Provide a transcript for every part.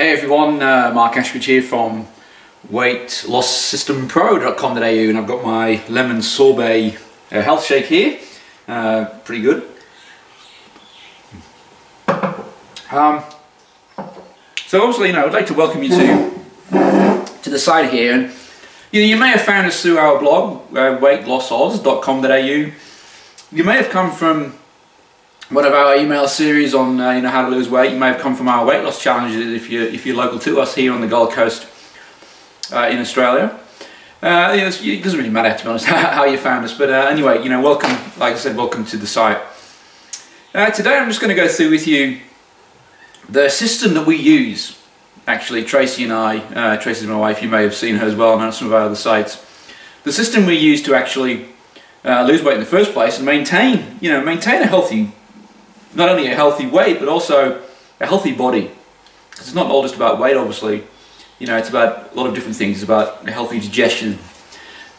Hey everyone, Mark Ashbridge here from weightlossystempro.com.au, and I've got my lemon sorbet health shake here. Pretty good. So obviously, I'd like to welcome you to the site here. And you may have found us through our blog, weightlossoz.com.au. You may have come from one of our email series on how to lose weight. You may have come from our weight loss challenges if you're local to us here on the Gold Coast in Australia. It doesn't really matter, to be honest, how you found us. But anyway, welcome. Like I said, welcome to the site. Today I'm just going to go through with you the system that we use. Actually, Tracy and I, Tracy's my wife. You may have seen her as well on some of our other sites. The system we use to actually lose weight in the first place and maintain a healthy. Not only a healthy weight, but also a healthy body. Because it's not all just about weight, obviously. It's about a lot of different things. It's about a healthy digestion.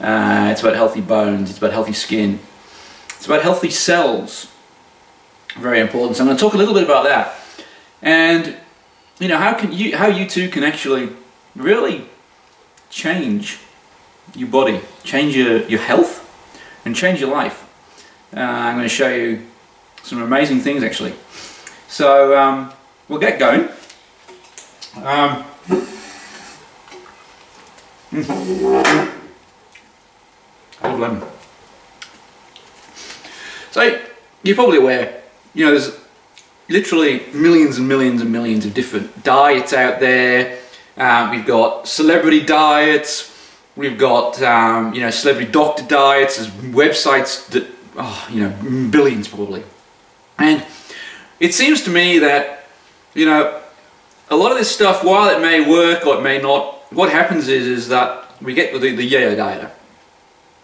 It's about healthy bones. It's about healthy skin. It's about healthy cells. Very important. So I'm going to talk a little bit about that. And how you too can actually really change your body, change your health, and change your life. I'm going to show you some amazing things actually. So we'll get going. I love lemon. So you're probably aware, there's literally millions and millions and millions of different diets out there. We've got celebrity diets. We've got celebrity doctor diets. There's websites that billions probably. And it seems to me that, a lot of this stuff, while it may work or it may not, what happens is that we get the yo-yo diet.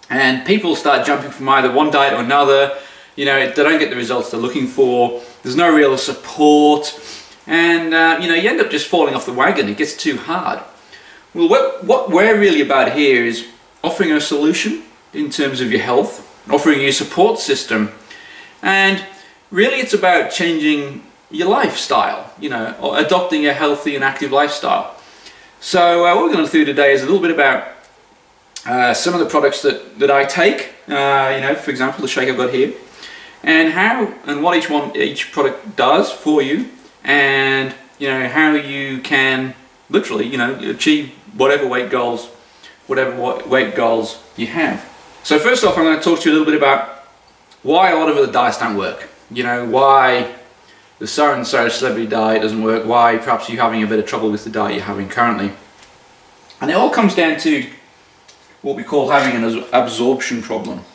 And people start jumping from either one diet or another. They don't get the results they're looking for. There's no real support. And, you end up just falling off the wagon. It gets too hard. Well, what we're really about here is offering a solution in terms of your health, offering you a support system, and really it's about changing your lifestyle, or adopting a healthy and active lifestyle. So what we're going to do today is a little bit about some of the products that I take, for example the shake I've got here, and what each product does for you, and how you can literally achieve whatever weight goals you have. So first off, I'm going to talk to you a little bit about why a lot of the diets don't work. Why the so-and-so celebrity diet doesn't work, why perhaps you're having a bit of trouble with the diet you're having currently. And it all comes down to what we call having an absorption problem.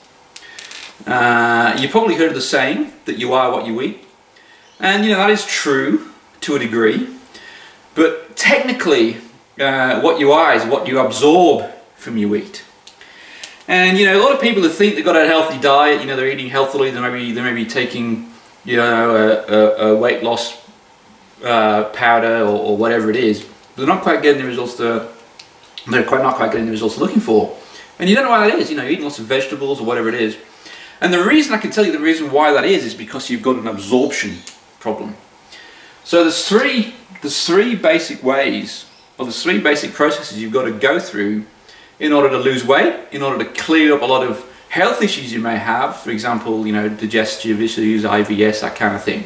You probably heard of the saying that you are what you eat. And that is true to a degree. But technically, what you are is what you absorb from your eat. And a lot of people that think they've got a healthy diet, they're eating healthily, they may be taking a weight loss powder or whatever it is, but they're not quite getting the results they're not quite getting the results they're looking for. And you don't know why that is. You're eating lots of vegetables or whatever it is. And the reason I can tell you the reason why that is because you've got an absorption problem. So there's three basic ways, or there's three basic processes you've got to go through in order to lose weight, in order to clear up a lot of health issues you may have, for example, digestive issues, IBS, that kind of thing.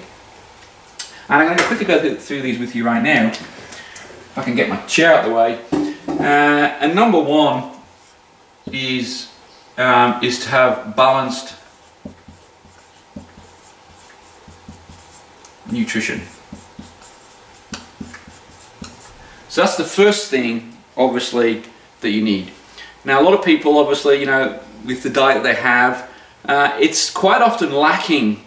And I'm going to quickly go through these with you right now, if I can get my chair out of the way. And number one is to have balanced nutrition. So that's the first thing, obviously, that you need. Now, a lot of people, obviously, with the diet they have, it's quite often lacking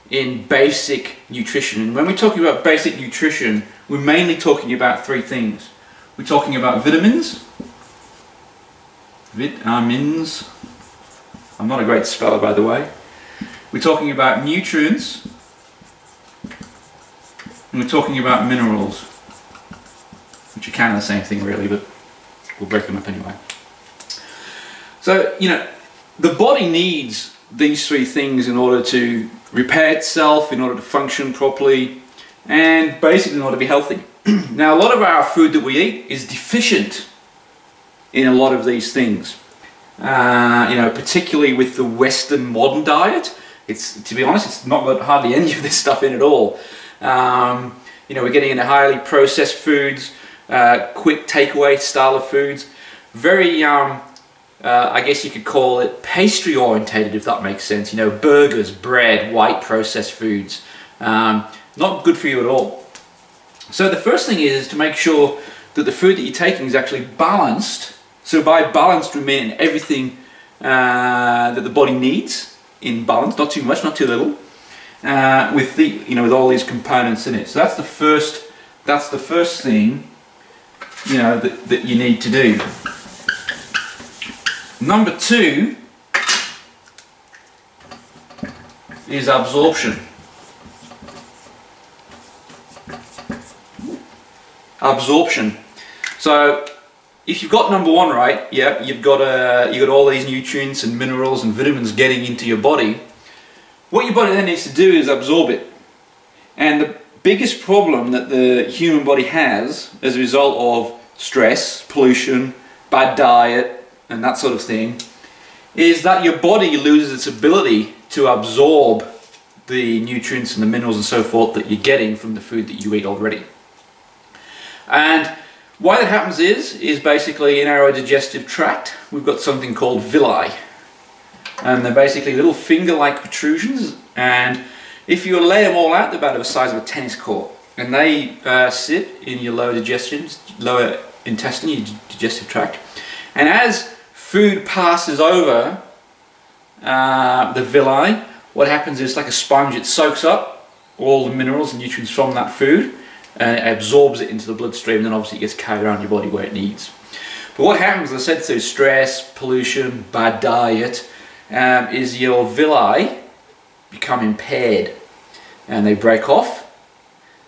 in basic nutrition. And when we're talking about basic nutrition, we're mainly talking about three things. We're talking about vitamins. I'm not a great speller, by the way. We're talking about nutrients. And we're talking about minerals, which are kind of the same thing, really, but we'll break them up anyway. So, the body needs these three things in order to repair itself, in order to function properly, and basically in order to be healthy. Now, a lot of our food that we eat is deficient in a lot of these things. You know, particularly with the Western modern diet, to be honest, it's not got hardly any of this stuff in at all. You know, we're getting into highly processed foods, quick takeaway style of foods, very, I guess you could call it pastry orientated, if that makes sense. You know, burgers, bread, white processed foods, not good for you at all. So the first thing is to make sure that the food that you're taking is actually balanced. So by balanced, we mean everything that the body needs in balance, not too much, not too little, with the, you know, with all these components in it. So that's the first thing, you know, that you need to do. Number 2 is absorption. Absorption. So if you've got number 1 right, yeah, you've got all these nutrients and minerals and vitamins getting into your body. What your body then needs to do is absorb it. And the biggest problem that the human body has as a result of stress, pollution, bad diet, and that sort of thing, is that your body loses its ability to absorb the nutrients and the minerals and so forth that you're getting from the food that you eat already. And why that happens is basically in our digestive tract we've got something called villi, and they're basically little finger-like protrusions, and if you lay them all out, they're about the size of a tennis court, and they sit in your lower intestine, your digestive tract, and as food passes over the villi, what happens is, like a sponge, it soaks up all the minerals and nutrients from that food and it absorbs it into the bloodstream, and then obviously it gets carried around your body where it needs. But what happens, as I said, through stress, pollution, bad diet, is your villi become impaired and they break off,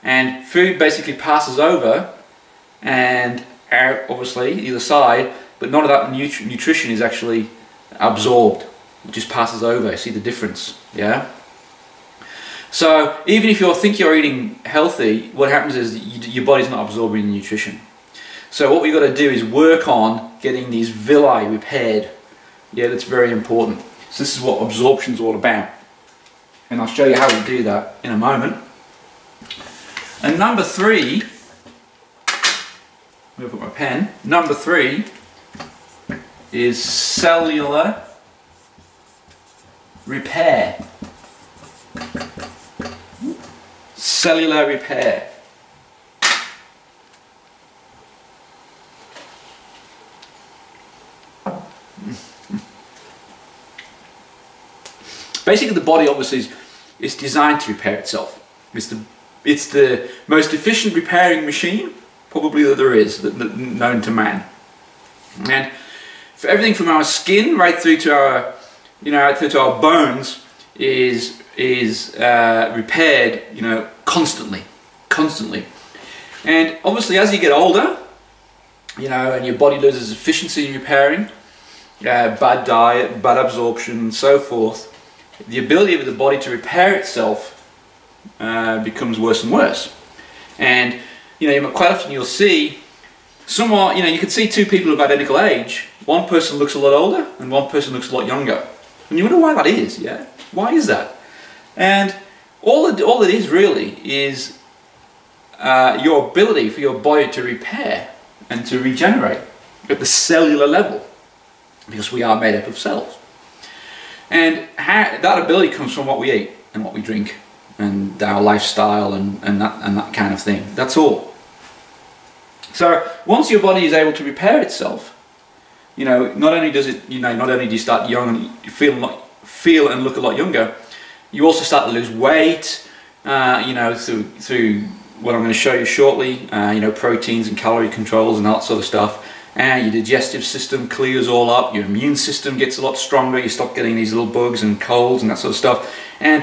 and food basically passes over and out, obviously, either side, but none of that nutrition is actually absorbed. It just passes over. You see the difference, yeah? So even if you think you're eating healthy, what happens is your body's not absorbing the nutrition. So what we've got to do is work on getting these villi repaired. Yeah, that's very important. So this is what absorption is all about. And I'll show you how we do that in a moment. And number 3, I'm going to put my pen. Number 3 is cellular repair. Cellular repair. Basically, the body obviously is designed to repair itself. It's the most efficient repairing machine probably that there is, known to man. And for everything from our skin right through to our, through to our bones is repaired, constantly. And obviously, as you get older, and your body loses efficiency in repairing, bad diet, bad absorption, and so forth, the ability of the body to repair itself becomes worse and worse. And quite often you'll see somewhat, you can see 2 people of identical age. One person looks a lot older and one person looks a lot younger. And you wonder why that is, yeah? Why is that? And all it is really is your ability for your body to repair and to regenerate at the cellular level, because we are made up of cells. And that ability comes from what we eat and what we drink and our lifestyle and that kind of thing. That's all. So once your body is able to repair itself, not only do you start young and feel and look a lot younger, you also start to lose weight. Through what I'm going to show you shortly. Proteins and calorie controls and all that sort of stuff. And your digestive system clears all up, your immune system gets a lot stronger, you stop getting these little bugs and colds and that sort of stuff. And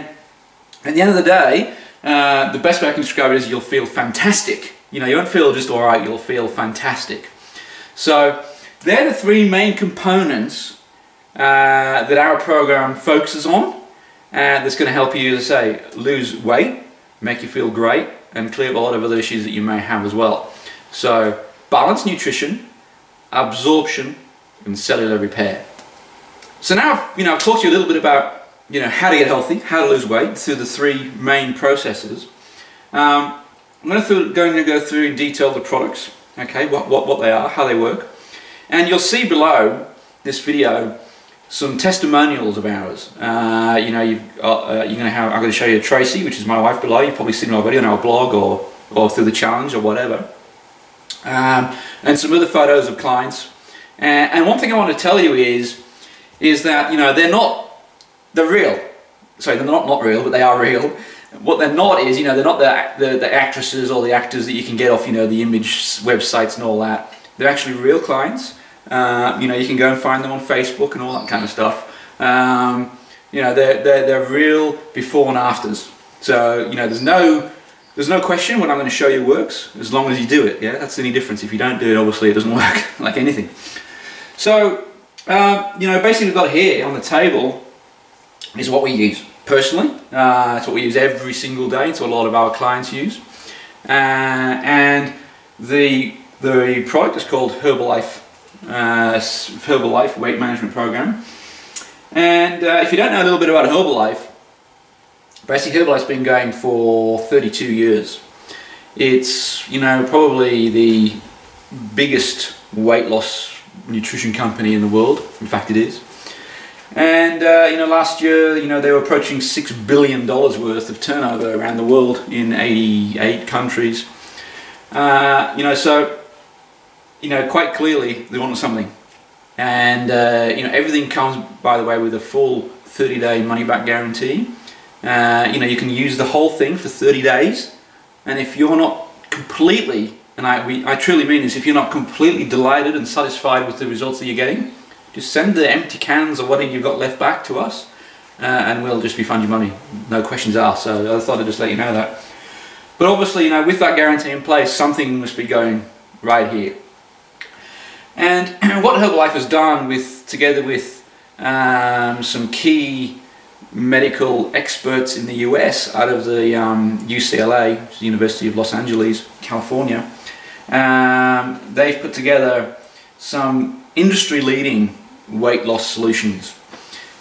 at the end of the day, the best way I can describe it is you'll feel fantastic. You won't feel just alright, you'll feel fantastic. So they're the 3 main components that our program focuses on, and that's going to help you, as I say, lose weight, make you feel great, and clear up a lot of other issues that you may have as well. So balanced nutrition, absorption, and cellular repair. So now, I've talked to you a little bit about, how to get healthy, how to lose weight through the three main processes. I'm going to go through in detail the products, okay, what they are, how they work, and you'll see below this video some testimonials of ours. I'm going to show you Tracy, which is my wife below. You've probably seen her already on our blog or through the challenge or whatever, and some other photos of clients. And one thing I want to tell you is that they're real. Sorry, they're not real, but they are real. What they're not is, they're not the actresses or the actors that you can get off, the image websites and all that. They're actually real clients. You can go and find them on Facebook and all that kind of stuff. They're real before and afters. So, there's no question what I'm going to show you works as long as you do it. Yeah, that's the only difference. If you don't do it, obviously it doesn't work like anything. So, basically we've got here on the table is what we use personally. It's what we use every single day. It's what a lot of our clients use. And the product is called Herbalife Weight Management Program. And if you don't know a little bit about Herbalife, basically Herbalife's been going for 32 years. It's probably the biggest weight loss nutrition company in the world. In fact, it is. And last year, they were approaching $6 billion worth of turnover around the world in 88 countries. So quite clearly they wanted something. And everything comes, by the way, with a full 30-day money-back guarantee. You can use the whole thing for 30 days, and if you're not completely, and I truly mean this, if you're not completely delighted and satisfied with the results that you're getting, just send the empty cans or whatever you've got left back to us, and we'll just refund your money, no questions asked. So I thought I'd just let you know that. But obviously, with that guarantee in place, something must be going right here. And what Herbalife has done, together with some key medical experts in the US out of the UCLA, which is the University of Los Angeles, California, they've put together some industry-leading weight loss solutions.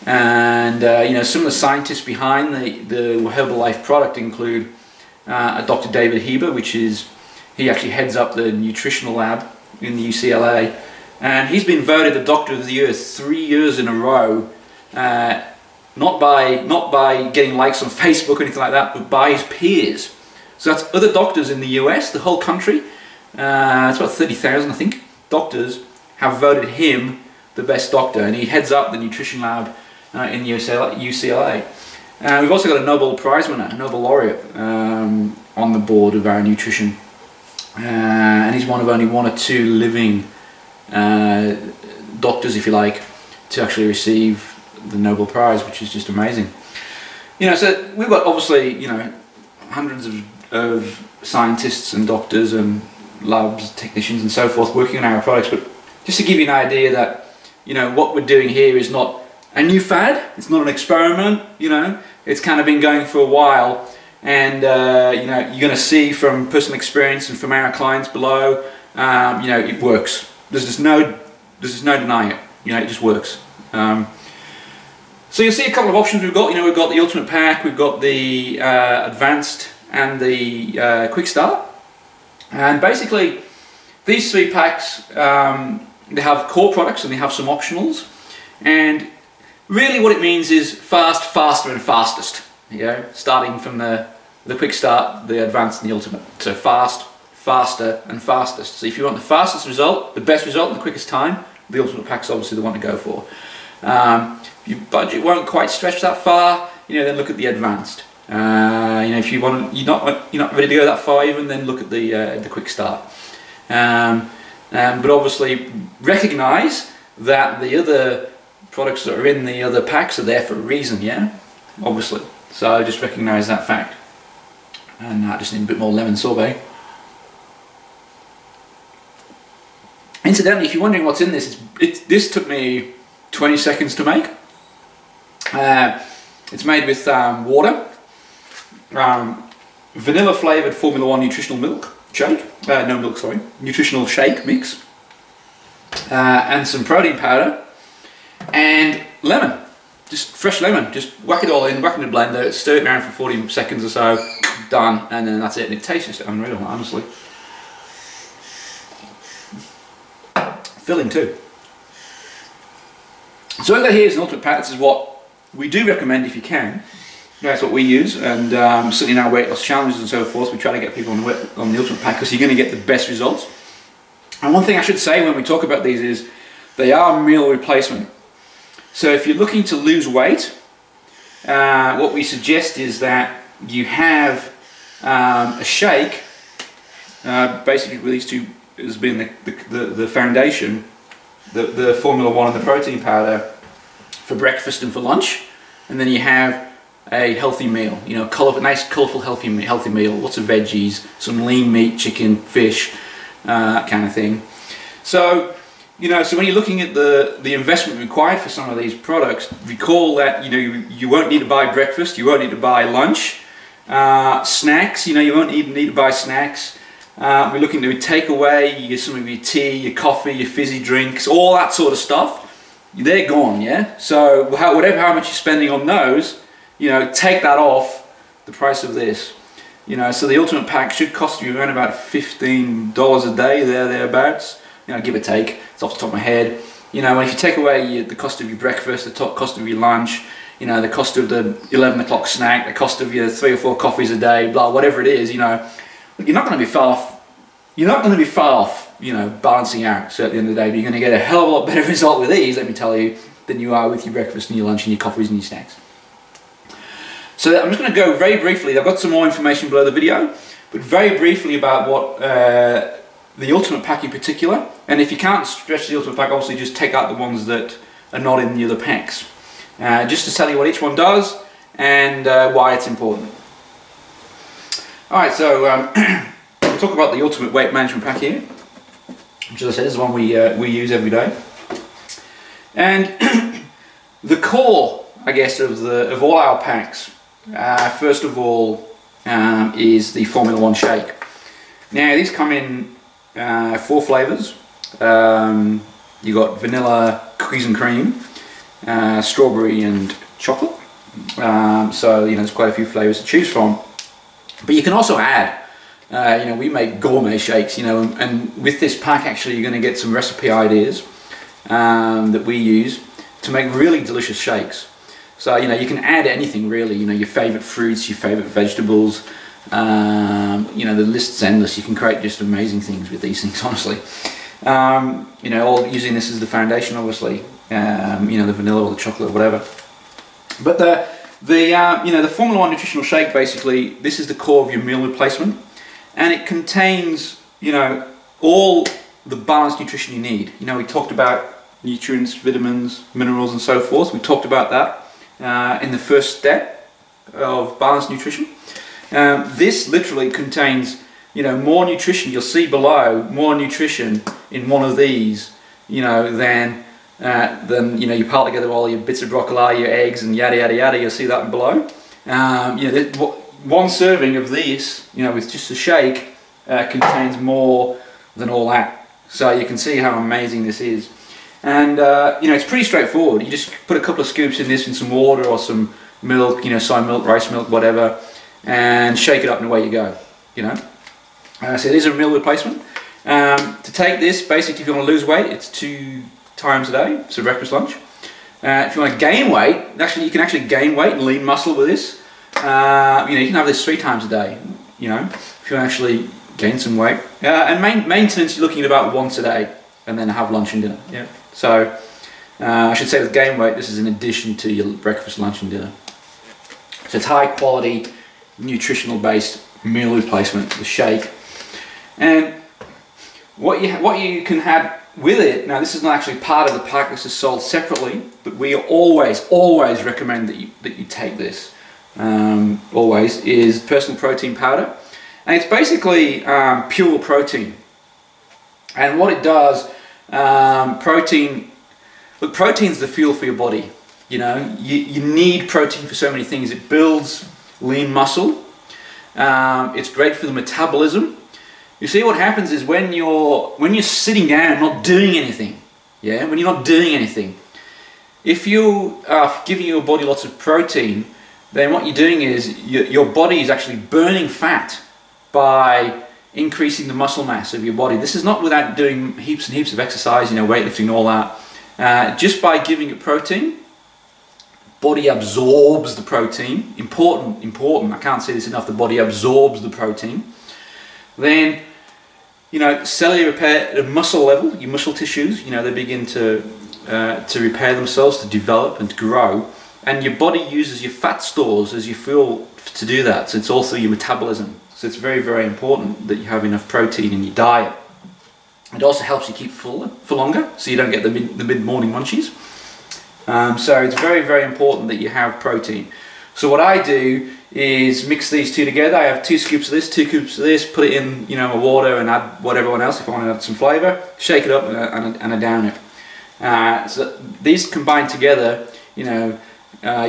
And some of the scientists behind the Herbalife product include Dr. David Heber, he actually heads up the nutritional lab in the UCLA, and he's been voted the Doctor of the Year 3 years in a row, not by getting likes on Facebook or anything like that, but by his peers. So that's other doctors in the US, the whole country. It's about 30,000, I think, doctors have voted him the best doctor, and he heads up the nutrition lab in UCLA. We've also got a Nobel Prize winner, a Nobel laureate, on the board of our nutrition, and he's one of only 1 or 2 living doctors, if you like, to actually receive the Nobel Prize, which is just amazing. So we've got obviously hundreds of scientists and doctors and labs, technicians and so forth working on our products, but just to give you an idea that what we're doing here is not a new fad, it's not an experiment, it's kind of been going for a while, and you're going to see from personal experience and from our clients below, it works. There's just no denying it. It just works. So you'll see a couple of options we've got. We've got the Ultimate Pack, we've got the Advanced, and the Quick Start. And basically, these 3 packs, they have core products and they have some optionals. And really what it means is fast, faster and fastest. Starting from the Quick Start, the Advanced and the Ultimate. So fast, faster and fastest. So if you want the fastest result, the best result in the quickest time, the Ultimate Pack is obviously the one to go for. If your budget won't quite stretch that far, then look at the Advanced. If you're not ready to go that far even, then look at the Quick Start. But obviously recognise that the other products that are in the other packs are there for a reason, yeah? Obviously. So just recognise that fact. And I just need a bit more lemon sorbet. Incidentally, if you're wondering what's in this, this took me 20 seconds to make. It's made with water, vanilla flavoured Formula One nutritional milk shake, no milk, sorry, nutritional shake mix, and some protein powder, and lemon, just fresh lemon. Just whack it all in, whack it in the blender, stir it around for 40 seconds or so, done, and then that's it. And it tastes just unreal, honestly. Filling too. So what I've got here is an Ultimate Pack. This is what we do recommend if you can. That's what we use, and certainly in our weight loss challenges and so forth, we try to get people on the Ultimate Pack because you're going to get the best results. And one thing I should say when we talk about these is they are meal replacement. So if you're looking to lose weight, what we suggest is that you have a shake, basically with these two as being the foundation, the Formula One and the protein powder for breakfast and for lunch, and then you have a healthy meal, you know, nice, colourful, healthy meal, lots of veggies, some lean meat, chicken, fish, kind of thing. So, you know, so when you're looking at the investment required for some of these products, recall that, you know, you won't need to buy breakfast, you won't need to buy lunch, snacks, you know, you won't even need to buy snacks. We're looking to take away some of your tea, your coffee, your fizzy drinks, all that sort of stuff. They're gone, yeah? So how much you're spending on those, you know, take that off the price of this. You know, so the Ultimate Pack should cost you around about $15 a day, thereabouts. You know, give or take. It's off the top of my head. You know, if you take away the cost of your breakfast, the cost of your lunch, you know, the cost of the 11 o'clock snack, the cost of your 3 or 4 coffees a day, blah, whatever it is, you know, you're not going to be far off. You're not going to be far off, you know, balancing out. So at the end of the day, but you're going to get a hell of a lot better result with these, let me tell you, than you are with your breakfast and your lunch and your coffees and your snacks. So I'm just going to go very briefly. I've got some more information below the video, but very briefly about what the Ultimate Pack in particular. And if you can't stretch the Ultimate Pack, obviously just take out the ones that are not in the other packs. Just to tell you what each one does and why it's important. Alright, so we'll talk about the Ultimate Weight Management Pack here, which, as I said, is the one we use every day. And the core, I guess, of all our packs, first of all, is the Formula One shake. Now, these come in 4 flavours. You got vanilla, cookies and cream, strawberry and chocolate. So, you know, there's quite a few flavours to choose from. But you can also add, you know, we make gourmet shakes, you know, and with this pack actually you're going to get some recipe ideas that we use to make really delicious shakes. So, you know, you can add anything really, you know, your favourite fruits, your favourite vegetables, you know, the list's endless. You can create just amazing things with these things, honestly. You know, all using this as the foundation, obviously, you know, the vanilla or the chocolate or whatever. But you know, the Formula One nutritional shake, basically, this is the core of your meal replacement, and it contains, you know, all the balanced nutrition you need. You know, we talked about nutrients, vitamins, minerals, and so forth. We talked about that in the first step of balanced nutrition. This literally contains, you know, more nutrition. You'll see below more nutrition in one of these, you know, than you know, you pile together all your bits of broccoli, your eggs, and yada yada yada. You'll see that below. You know, one serving of this, you know, with just a shake, contains more than all that. So you can see how amazing this is. And you know, it's pretty straightforward. You just put a couple of scoops in this in some water or some milk, you know, soy milk, rice milk, whatever, and shake it up and away you go. You know. So it is a meal replacement. To take this, basically, if you want to lose weight, it's 2 times a day, so breakfast, lunch. If you want to gain weight, actually, you can actually gain weight and lean muscle with this. You know, you can have this 3 times a day. You know, if you want to actually gain some weight. And maintenance, you're looking at about once a day, and then have lunch and dinner. Yeah. So I should say with gain weight, this is in addition to your breakfast, lunch, and dinner. So it's high quality, nutritional based meal replacement, the shake. And what you can have with it, now this is not actually part of the pack, this is sold separately, but we always recommend that you take this, always, is personal protein powder. And it's basically pure protein. And what it does, protein's the fuel for your body. You know, you need protein for so many things. It builds lean muscle. It's great for the metabolism. You see, what happens is when you're sitting down, not doing anything, yeah, when you're not doing anything, if you are giving your body lots of protein, then what you're doing is your body is actually burning fat by increasing the muscle mass of your body. This is not without doing heaps and heaps of exercise, you know, weightlifting and all that. Just by giving it protein, body absorbs the protein. Important, I can't say this enough, the body absorbs the protein. Then, you know, cellular repair at a muscle level, your muscle tissues, you know, they begin to repair themselves, to develop and to grow. And your body uses your fat stores as your fuel to do that. So it's also your metabolism. So it's very, very important that you have enough protein in your diet. It also helps you keep fuller for longer, so you don't get the mid-morning munchies. So it's very, very important that you have protein. So what I do is mix these two together. I have 2 scoops of this, 2 scoops of this, put it in, you know, water and add what everyone else, if I want to add some flavour, shake it up and I down it. So these combined together, you know,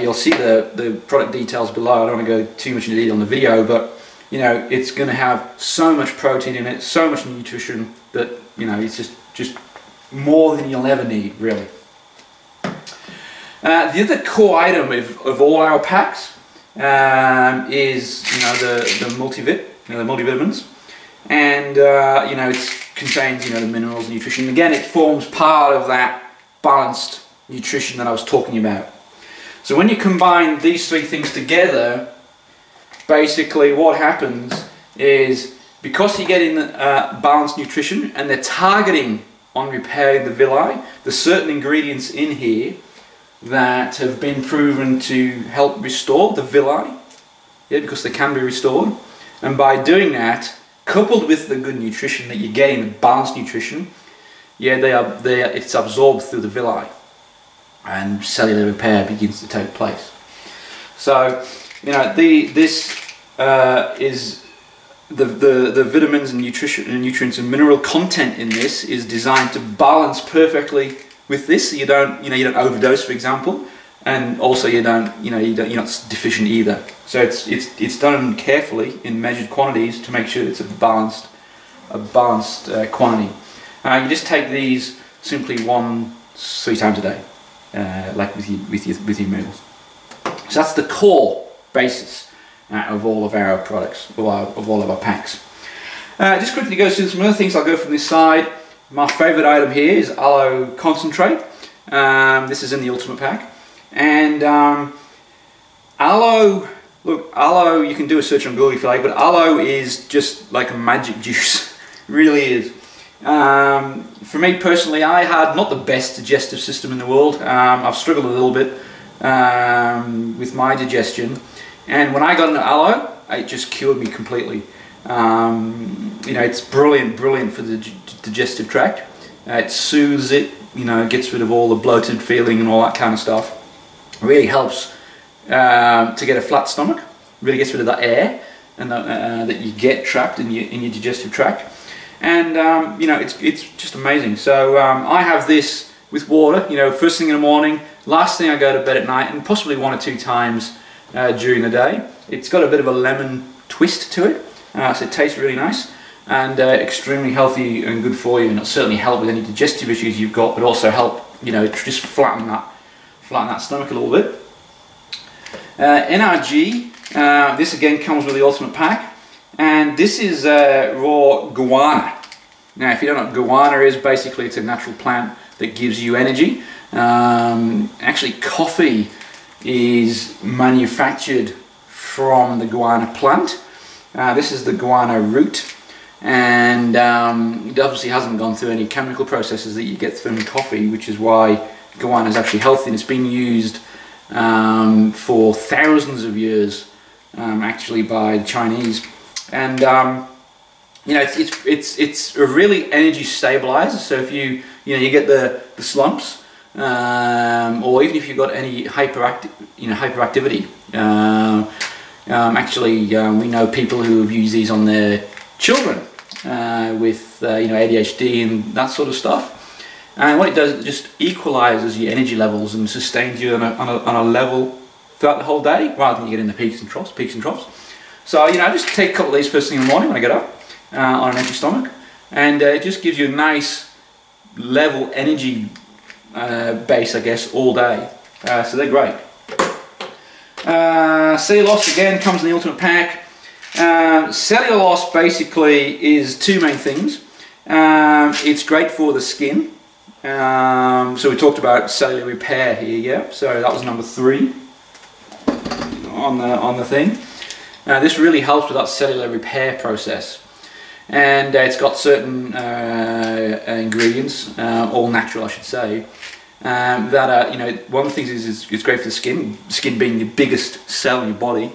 you'll see the product details below. I don't want to go too much into detail on the video, but you know, it's going to have so much protein in it, so much nutrition that, you know, it's just more than you'll ever need, really. The other core item of all our packs is, you know, the multivit, you know, the multivitamins, and you know, it contains, you know, the minerals and nutrition. Again, it forms part of that balanced nutrition that I was talking about. So when you combine these 3 things together, basically what happens is, because you're getting balanced nutrition and they're targeting on repairing the villi, there's certain ingredients in here that have been proven to help restore the villi, yeah, because they can be restored. And by doing that, coupled with the good nutrition that you're getting, the balanced nutrition, yeah, it's absorbed through the villi and cellular repair begins to take place. So, you know, this is the vitamins and nutrients and mineral content in this is designed to balance perfectly with this, so you don't overdose, for example, and also you're not deficient either. So it's done carefully in measured quantities to make sure it's a balanced quantity. You just take these simply 3 times a day, like with your meals. So that's the core basis of all of our products, of all of our packs. Just quickly go through some other things. I'll go from this side. My favourite item here is aloe concentrate. This is in the Ultimate Pack. And aloe, you can do a search on Google if you like, but aloe is just like a magic juice. It really is. For me personally, I had not the best digestive system in the world. I've struggled a little bit with my digestion, and when I got into aloe, it just cured me completely. You know, it's brilliant for the digestive tract. It soothes it, you know, gets rid of all the bloated feeling and all that kind of stuff. It really helps to get a flat stomach. Really gets rid of that air and that you get trapped in your digestive tract. And you know, it's just amazing. So I have this with water, you know, first thing in the morning, last thing I go to bed at night, and possibly 1 or 2 times during the day. It's got a bit of a lemon twist to it, so it tastes really nice and extremely healthy and good for you, and it'll certainly help with any digestive issues you've got, but also help, you know, just flatten that stomach a little bit. NRG, this again comes with the Ultimate Pack, and this is raw guarana. Now, if you don't know what guarana is, basically it's a natural plant that gives you energy. Actually, coffee is manufactured from the guarana plant. This is the guarana root, and it obviously hasn't gone through any chemical processes that you get from coffee, which is why guarana is actually healthy, and it's been used for thousands of years, actually, by the Chinese. And you know, it's a really energy stabilizer. So if you get the slumps, or even if you've got any hyperactivity. Actually, we know people who have used these on their children with ADHD and that sort of stuff. And what it does, it just equalizes your energy levels and sustains you on a level throughout the whole day, rather than you get in the peaks and troughs. So, you know, just take a couple of these first thing in the morning when I get up on an empty stomach, and it just gives you a nice level energy base, I guess, all day. So they're great. Cellulose again comes in the Ultimate Pack. Cellulose basically is two main things. It's great for the skin. So we talked about cellular repair here, yeah. So that was number 3 on the thing. This really helps with that cellular repair process, and it's got certain ingredients, all natural, I should say. That are, you know, one of the things is it's great for the skin being the biggest cell in your body,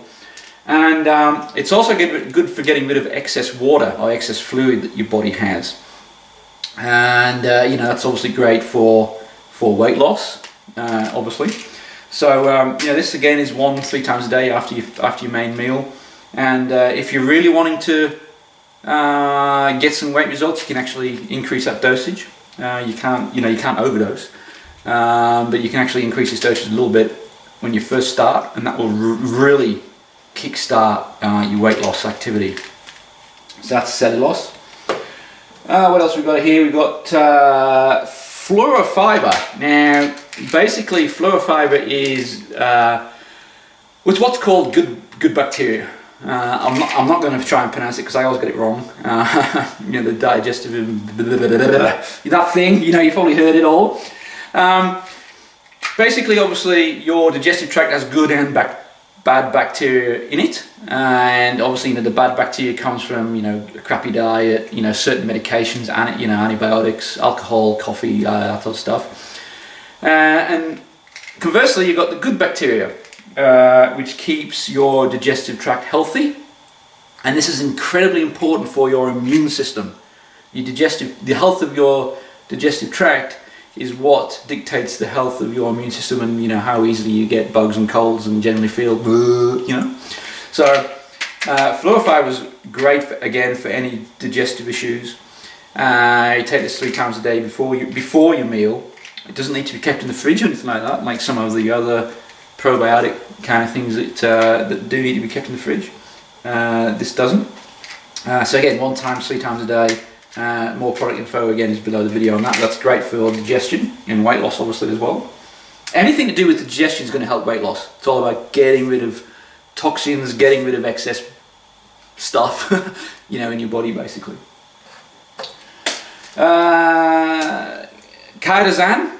and it's also good for getting rid of excess water or excess fluid that your body has, and you know, that's obviously great for weight loss, obviously. So you know, this again is 1-3 times a day after your main meal, and if you're really wanting to get some weight results, you can actually increase that dosage. You can't overdose. But you can actually increase this dosage a little bit when you first start, and that will really kick-start your weight loss activity. So that's cellulose. What else we've got here? We've got fluorofiber. Now, basically, fluorofiber is it's what's called good bacteria. I'm not going to try and pronounce it because I always get it wrong. You know, the digestive, that thing. You know, you've probably heard it all. Basically, obviously, your digestive tract has good and bad bacteria in it, and obviously, you know, the bad bacteria comes from, you know, a crappy diet, you know, certain medications, and, you know, antibiotics, alcohol, coffee, that sort of stuff. And conversely, you've got the good bacteria, which keeps your digestive tract healthy, and this is incredibly important for your immune system. The health of your digestive tract is what dictates the health of your immune system, and, you know, how easily you get bugs and colds and generally feel, you know. So fluorofiber is great again for any digestive issues. You take this 3 times a day before your meal. It doesn't need to be kept in the fridge or anything like that, like some of the other probiotic kind of things that do need to be kept in the fridge. This doesn't. So again, 1 time, 3 times a day. More product info again is below the video on that. That's great for digestion and weight loss, obviously, as well. Anything to do with digestion is going to help weight loss. It's all about getting rid of toxins, getting rid of excess stuff, you know, in your body, basically. Chitosan,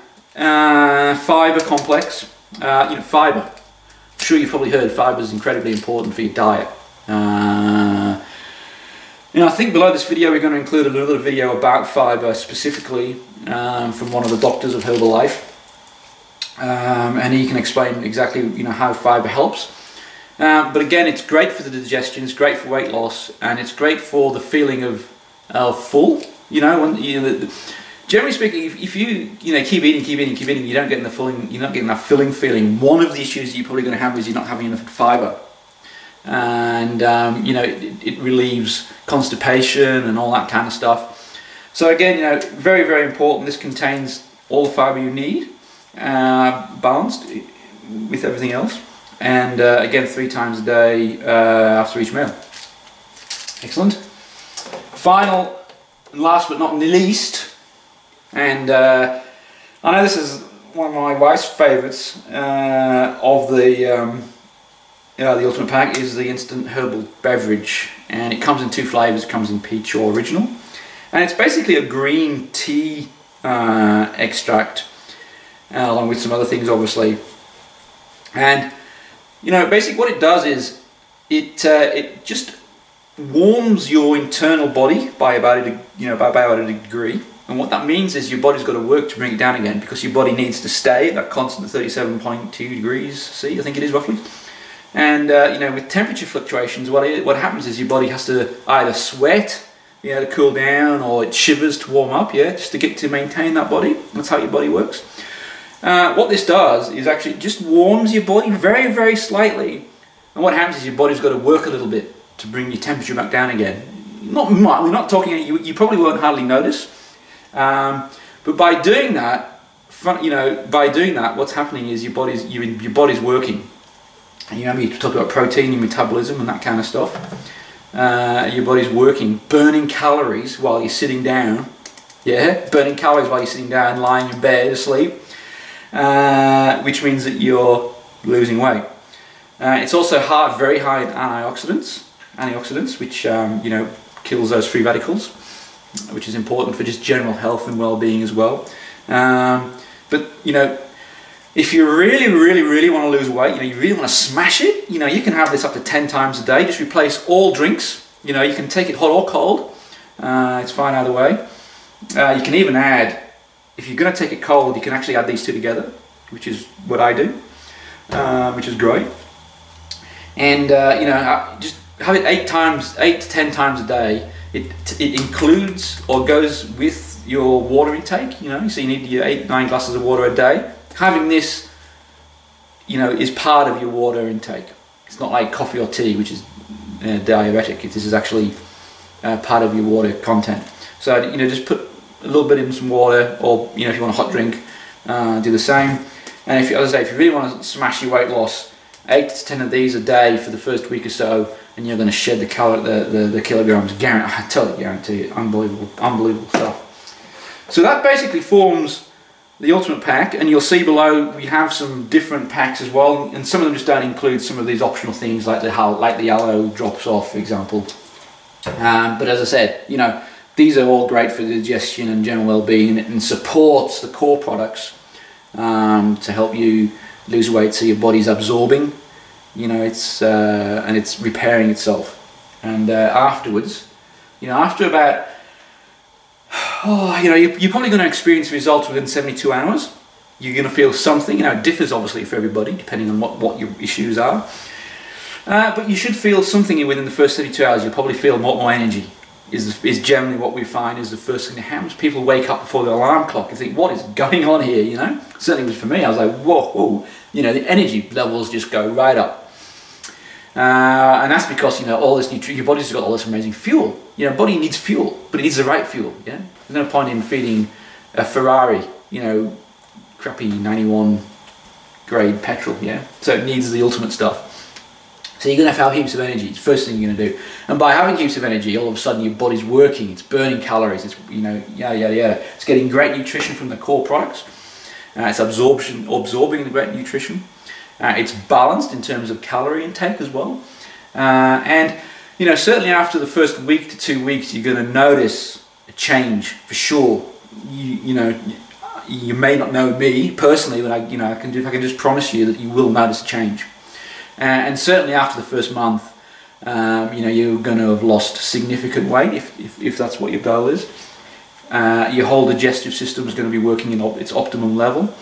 fiber complex. You know, fiber. I'm sure you've probably heard fiber is incredibly important for your diet. You know, I think below this video we're going to include another video about fiber specifically from one of the doctors of Herbalife, and he can explain exactly, you know, how fiber helps. But again, it's great for the digestion, it's great for weight loss, and it's great for the feeling of full. You know, when generally speaking, if you keep eating, you don't get the filling. You're not getting that filling feeling. One of the issues you're probably going to have is you're not having enough fiber. And you know, it relieves constipation and all that kind of stuff. So again, you know, very, very important. This contains all the fiber you need, balanced with everything else, and again, 3 times a day after each meal. Excellent. Final and last but not least, and I know this is one of my wife's favourites of the Ultimate Pack, is the instant herbal beverage, and it comes in 2 flavours. It comes in peach or original, and it's basically a green tea extract, along with some other things, obviously. And you know, basically what it does is it just warms your internal body by about a degree. And what that means is your body's got to work to bring it down again, because your body needs to stay at that constant 37.2 degrees C, I think it is roughly. And you know, with temperature fluctuations, what happens is your body has to either sweat, you know, to cool down, or it shivers to warm up, yeah, just to maintain that body. That's how your body works. What this does is actually just warms your body very, very slightly, and what happens is your body's got to work a little bit to bring your temperature back down again. We're not talking. You probably won't hardly notice, but by doing that, what's happening is your body's working. You know, you talk about protein, your metabolism and that kind of stuff. Your body's working, burning calories while you're sitting down. Yeah, burning calories while you're sitting down, lying in bed asleep, which means that you're losing weight. It's also very high in antioxidants, which you know, kills those free radicals, which is important for just general health and well-being as well. But you know, if you really want to lose weight, you know, you really want to smash it, you know, you can have this up to 10 times a day. Just replace all drinks. You know, you can take it hot or cold. It's fine either way. You can even add, if you're going to take it cold, you can actually add these two together, which is what I do, which is great. And you know, just have it 8 to 10 times a day. It includes or goes with your water intake. You know, so you need your 8-9 glasses of water a day. Having this, you know, is part of your water intake. It's not like coffee or tea, which is diuretic. This is actually part of your water content. So you know, just put a little bit in some water, or you know, if you want a hot drink, do the same. And if, as I say, if you really want to smash your weight loss, 8 to 10 of these a day for the first week or so, and you're going to shed the kilograms. I totally guarantee it. Unbelievable stuff. So that basically forms the Ultimate Pack, and you'll see below we have some different packs as well, and some of them just don't include some of these optional things like the aloe drops off, for example. But as I said, you know, these are all great for digestion and general well-being, and supports the core products to help you lose weight, so your body's absorbing, you know, and it's repairing itself. And afterwards, you know, after about, you know, you're probably going to experience results within 72 hours. You're going to feel something. You know, it differs obviously for everybody depending on what your issues are. But you should feel something within the first 72 hours. You'll probably feel more energy. Is generally what we find is the first thing that happens. People wake up before the alarm clock and think, what is going on here, you know? Certainly for me, I was like, whoa, you know, the energy levels just go right up. And that's because, you know, all this your body's got all this amazing fuel. You know, body needs fuel, but it needs the right fuel, yeah? There's no point in feeding a Ferrari, you know, crappy 91 grade petrol, yeah? So it needs the ultimate stuff. So you're going to have heaps of energy. It's the first thing you're going to do. And by having heaps of energy, all of a sudden your body's working, it's burning calories, it's, you know, yada. It's getting great nutrition from the core products. It's absorbing the great nutrition. It's balanced in terms of calorie intake as well. And, you know, certainly after the first week to 2 weeks, you're going to notice a change for sure. You know, you may not know me personally, but I can just promise you that you will notice a change. And certainly after the first month, you know, you're going to have lost significant weight if that's what your goal is. Your whole digestive system is going to be working in its optimum level.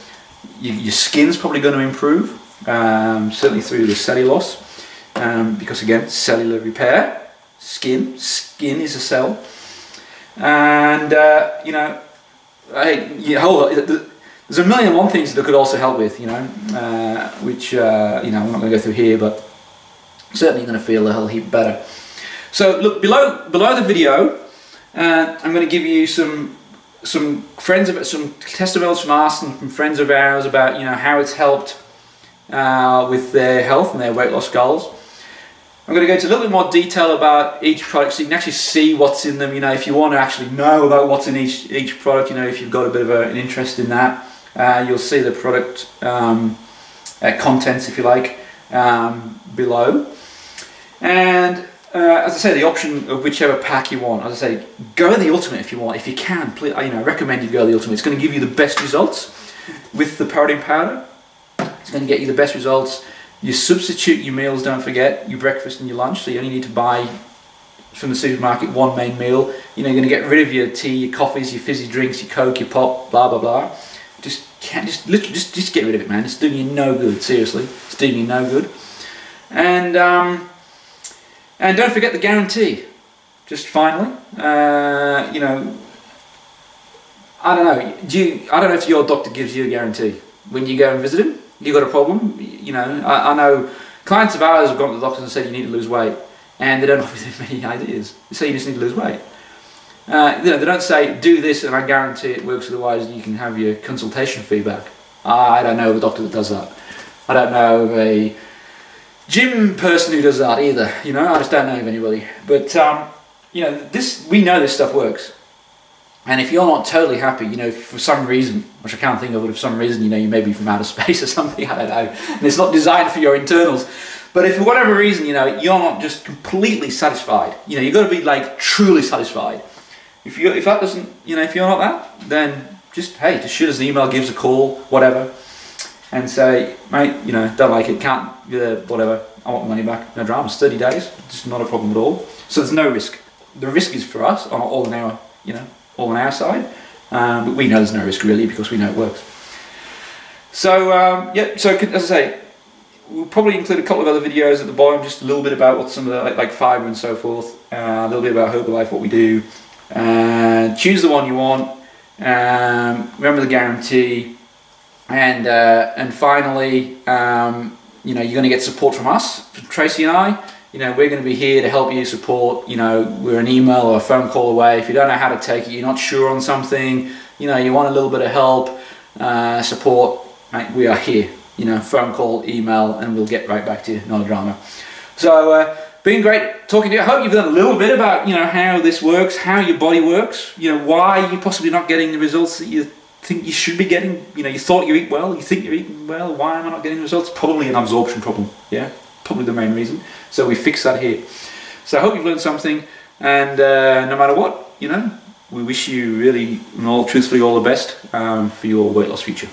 Your skin's probably going to improve, certainly through the cellulose, because again, cellular repair, skin is a cell. And you know, there's a million and one things that could also help with, you know, which you know, I'm not going to go through here, but certainly you're going to feel a whole heap better. So look below the video. I'm going to give you some testimonials from us and from friends of ours about, you know, how it's helped with their health and their weight loss goals. I'm going to go into a little bit more detail about each product so you can actually see what's in them. You know, if you want to actually know about what's in each product, you know, if you've got a bit of an interest in that, you'll see the product contents, if you like, below. And as I say, the option of whichever pack you want. As I say, go the Ultimate if you want. If you can, please, you know, I recommend you go the Ultimate. It's going to give you the best results with the protein powder. It's going to get you the best results. You substitute your meals, don't forget, your breakfast and your lunch. So you only need to buy from the supermarket one main meal. You know, you're going to get rid of your tea, your coffees, your fizzy drinks, your Coke, your pop, blah blah blah. Just get rid of it, man. It's doing you no good. Seriously, it's doing you no good. And don't forget the guarantee. Just finally, you know, I don't know if your doctor gives you a guarantee when you go and visit him. You got a problem, you know. I know clients of ours have gone to the doctors and said you need to lose weight, and they don't offer them many ideas. They say you just need to lose weight. You know, they don't say do this and I guarantee it works. Otherwise, you can have your consultation fee back. I don't know of a doctor that does that. I don't know of a gym person who does that either. You know, I just don't know of anybody. But you know, we know this stuff works. And if you're not totally happy, you know, for some reason, which I can't think of, but for some reason, you know, you may be from outer space or something, I don't know, and it's not designed for your internals. But if for whatever reason, you know, you're not just completely satisfied, you know, you've got to be like truly satisfied. If that doesn't, you know, if you're not that, then just, hey, just shoot us an email, give us a call, whatever, and say, mate, you know, don't like it, can't, whatever, I want my money back, no dramas, 30 days, it's not a problem at all. So there's no risk. The risk is for us, all on our, you know, all on our side, but we know there's no risk really because we know it works. So yeah, so as I say, we'll probably include a couple of other videos at the bottom, just a little bit about what some of the like fibre and so forth, a little bit about Herbalife, what we do. Choose the one you want. Remember the guarantee, and finally, you know, you're going to get support from us, from Tracy and I. You know, we're going to be here to help you support. You know, we're an email or a phone call away. If you don't know how to take it, you're not sure on something, you know, you want a little bit of help, support, right, we are here. You know, phone call, email, and we'll get right back to you, not a drama. So, been great talking to you. I hope you've done a little bit about, you know, how this works, how your body works, you know, why you're possibly not getting the results that you think you should be getting. You know, you thought you eat well, you think you're eating well, why am I not getting results? Probably an absorption problem, yeah? Probably the main reason. So we fix that here. So I hope you've learned something, and no matter what, you know, we wish you really, and all truthfully, all the best for your weight loss future.